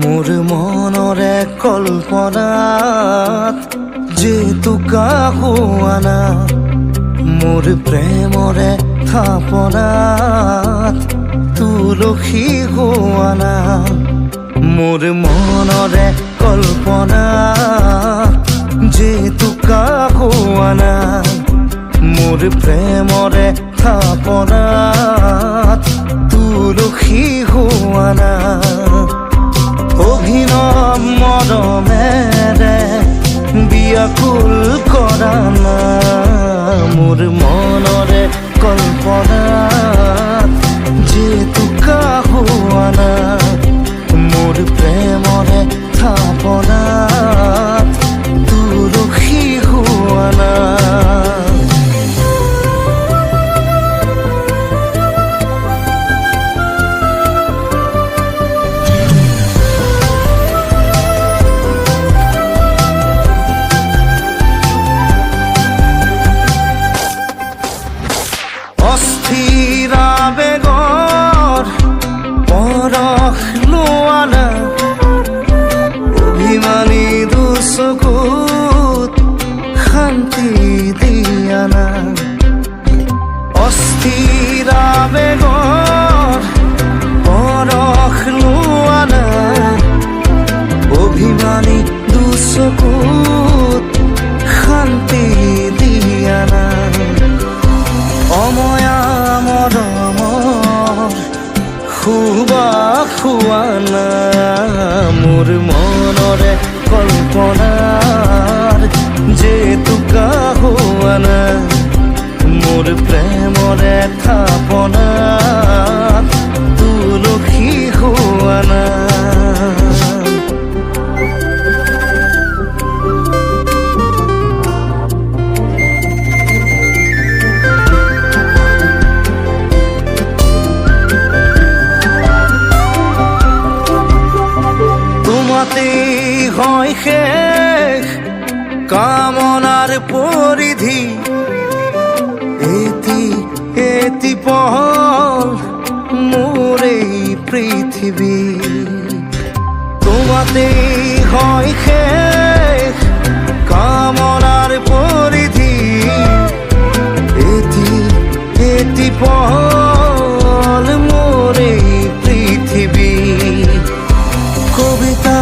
মোৰ মনৰে কল্পনাত যেতু কাকো আনা মোৰ প্ৰেমৰে থাপনাত তুলসী হোৱানা মোৰ মনৰে কল্পনাত যেতু কাকো আনা মোৰ প্ৰেমৰে থাপনাত তুলসী হোৱানা অভিনৱ মৰমেৰে বিয়াকুল কৰা না মোৰ মনৰে কল্পনাত যেতু কাকো আনা মোৰ প্ৰেমৰে থাপনাত তুলসী হোৱানা অস্থিৰ আবেগৰ পৰশ লোৱানা অভিমানী দুচকুত শান্তি দিয়ানা অস্থিৰ আবেগৰ পৰশ লোৱানা অভিমানী দুচকুত শান্তি দিয়ানা অময়া মৰমৰ সুবাস হোৱানা মোৰ মনৰে কল্পনাৰ যেতু কাকো আনা মোৰ প্ৰেমৰে থাপনাত তুলসী হোৱানা হয় শেষ কামনাৰ পৰিধি এটি পহল মোৰ এই পৃথিৱী তোমাতেই হয় শেষ কামনাৰ পৰিধি এটি পহল মোৰ এই পৃথিৱী কবিতা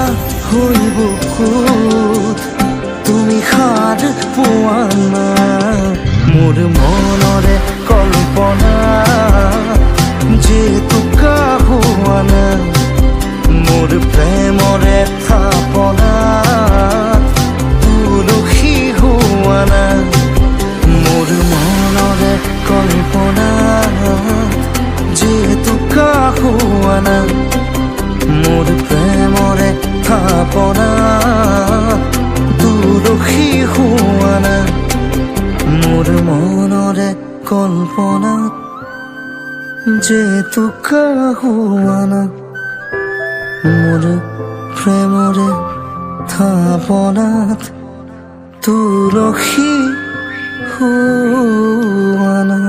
হৈ বুকুত তুমি সাৰ পোৱানা মোৰ মনৰে কল্পনা যেতু কাকো আনা মোৰ প্ৰেমৰে থাপনাত তুলসী হোৱানা মোৰ মনৰে কল্পনা যেতু কাকো আনা মোৰ প্ৰেমৰে থাপনাত তুলসী হোৱানা মোৰ মনৰে কল্পনাত যেতু কাকো আনা মোৰ প্ৰেমৰে থাপনাত তুলসী হোৱানা।